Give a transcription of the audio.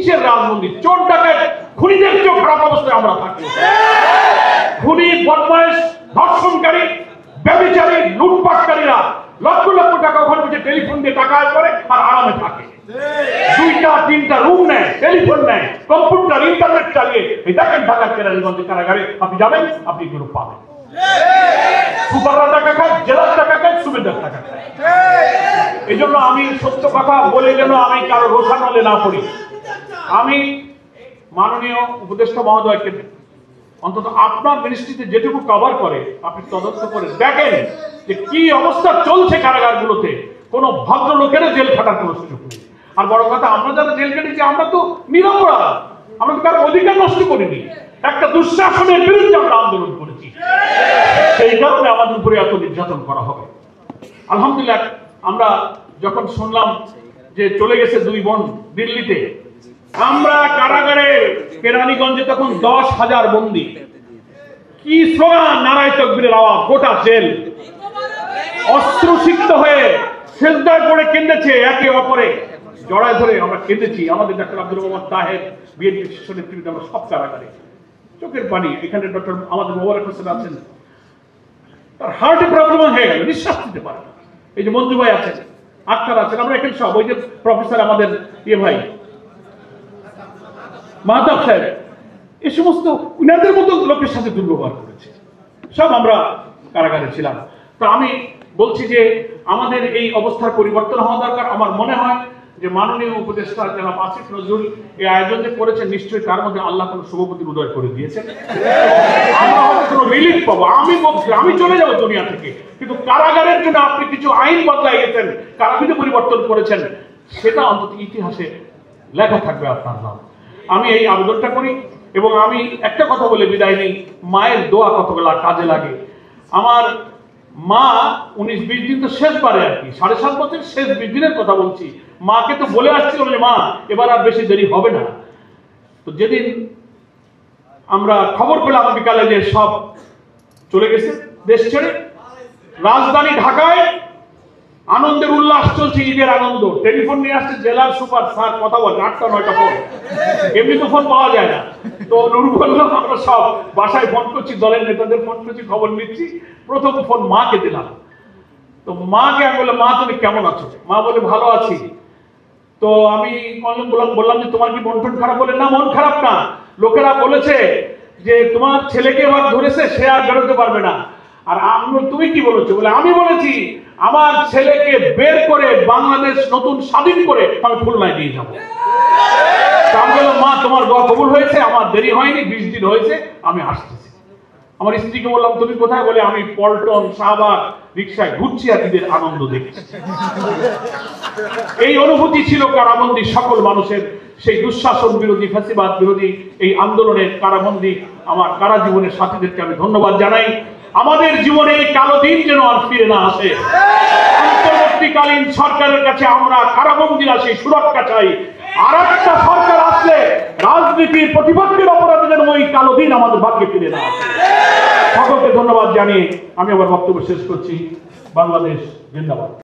কিসের রাজবন্দি? চোর ডাকাত খুনিদের চেয়েও খারাপ অবস্থায় আমরা থাকি। খুনি, বদমাইশ, ধর্ষণকারী, ব্যভিচারী, লুটপাটকারীরা লক্ষ লক্ষ টাকা ওখানে বসে টেলিফোন দিয়ে টাকা আয় করে আর আরামে থাকে। 2টা 3টা রুম নেয়, টেলিফোন নেয়, কম্পিউটার, ইন্টারনেট চালিয়ে এই দেখেন ঢাকার কেরানীগঞ্জের কারাগারে আপনি যাবেন, আপনি এগুলো পাবেন। সুপাররা টাকা খায়, জেলার টাকা খায়, সুবেদার টাকা খায়। এই জন্য আমি সত্য কথা বলে যেন আমি কারো রোষানলে না পড়ি, আমি মাননীয় উপদেষ্টা মহোদয়কে অন্তত আপনার মিনিস্ট্রিতে যেটুকু কভার করে আপনি তদন্ত করে দেখেন যে কি অবস্থা চলছে কারাগারগুলোতে। কোন ভদ্রলোকেরও জেল খাটার কোনো সুযোগ নেই। আর বড় কথা, আমরা যারা জেল কেটেছি আমরা তো নিরপরাধ, আমরা তো কারো অধিকার নষ্ট করিনি, একটা দুঃশাসনের বিরুদ্ধে আমরা আন্দোলন করেছি। সেই কারণে আমাদের উপরে এত নির্যাতন করা হবে। আলহামদুলিল্লাহ, আমরা যখন শুনলাম যে চলে গেছে 2 বোন দিল্লিতে, আমরা কারাগারে কেরানীগঞ্জে তখন 10,000 বন্দী, কি স্লোগান, নারায়ে তাকবীরের আওয়াজ, গোটা জেল অস্ত্রসিক্ত হয়ে সেজদায় পড়ে কেঁদেছে, একে অপরে জড়ায় ধরে আমরা কেঁদেছি। আমাদের ডাক্তার আব্দুল মোহাম্মদ তাহের, বিএনপি শীর্ষ নেতৃত্বে আমরা সব কারাগারে, চোখের পানি। এখানে ডক্টর আমাদের মোবারক হোসেন আছেন, তার হার্টে প্রবলেম হয়ে গেল, নিঃশ্বাস নিতে পারে না। এই যে মঞ্জু ভাই আছেন, আক্তার আছেন, আমরা এখানে সব, ওই যে প্রফেসর আমাদের ভাই মাহতাব সাহেব, এই সমস্ত উনাদের মতো লোকের সাথে দুর্ব্যবহার করেছে, সব আমরা কারাগারে ছিলাম। তো আমি বলছি যে আমাদের এই অবস্থার পরিবর্তন হওয়া দরকার। আমার মনে হয় যে মাননীয় উপদেষ্টা জনাব আসিফ নজরুল এই আয়োজন যে করেছেন, নিশ্চয়ই তার মধ্যে আল্লাহ কোনো শুভপতির উদয় করে দিয়েছেন। আমরা হয়তো কোনো রিলিফ পাবো, আমি চলে যাবো দুনিয়া থেকে, কিন্তু কারাগারের জন্য আপনি কিছু আইন বদলাই গেছেন, কারাবিধি পরিবর্তন করেছেন, সেটা অন্তত ইতিহাসে লেখা থাকবে আপনার নাম। আমি এই আবেদনটা করি এবং আমি একটা কথা বলে বিদায় নিই, মায়ের দোয়া কতগুলা কাজে লাগে। আমার মা 19-20 দিন তো শেষবারে আর কি, 7.5 বছর শেষ 20 দিনের কথা বলছি, মাকে তো বলে আসছিল যে মা এবার আর বেশি দেরি হবে না। তো যেদিন আমরা খবর পেলাম বিকালে যে সব চলে গেছে দেশ ছেড়ে, রাজধানী ঢাকায় আনন্দের উল্লাস চলছে, ঈদের আনন্দ। টেলিফোন নিয়ে আসছে জেলার সুপার, স্যার কথা বল, 8টা-9টা ফোন, এমনি তো ফোন পাওয়া যায় না। তো নুরু বললাম আমরা সব বাসায় ফোন করছি, দলের নেতাদের ফোন করছি, খবর নিচ্ছি। প্রথম ফোন মাকে দিলাম, তো মাকে আমি বললাম, মা তুমি কেমন আছো? মা বলে ভালো আছি। তো আমি বললাম যে তোমার কি মন টন খারাপ? বলে না, মন খারাপ না, লোকেরা বলেছে যে তোমার ছেলেকে এবার ধরেছে, সে আর বেরোতে পারবে না। আর তুমি কি বলেছো? বলে আমি বলেছি আমার ছেলেকে বের করে বাংলাদেশ নতুন স্বাধীন করে আমি খুলনায় দিয়ে যাবো। আমি বললাম, মা তোমার দোয়া কবুল হয়েছে, আমার দেরি হয়নি, 20 দিন হয়েছে, আমি আসতেছি। আমার স্ত্রীকে বললাম তুমি কোথায়? বলে আমি পল্টন, শাহবাগ রিক্সায় ঘুরছি আর ঈদের আনন্দ দেখছি। এই অনুভূতি ছিল কারাবন্দী সকল মানুষের, সেই দুঃশাসন বিরোধী, ফ্যাসিবাদ বিরোধী এই আন্দোলনের কারাবন্দী আমার কারা জীবনের সাথীদেরকে আমি ধন্যবাদ জানাই। আমাদের জীবনে এই কালো দিন যেন আর ফিরে না আসে। অন্তর্বর্তীকালীন সরকারের কাছে আমরা কারাবন্দীরা সেই সুরক্ষা চাই। আর একটা সরকার আসলে রাজনীতির প্রতিপক্ষের অপরাধে যেন ওই কালো দিন আমাদের ভাগ্যে ফিরে না আসে। সকলকে ধন্যবাদ জানিয়ে আমি আবার বক্তব্য শেষ করছি। বাংলাদেশ জিন্দাবাদ।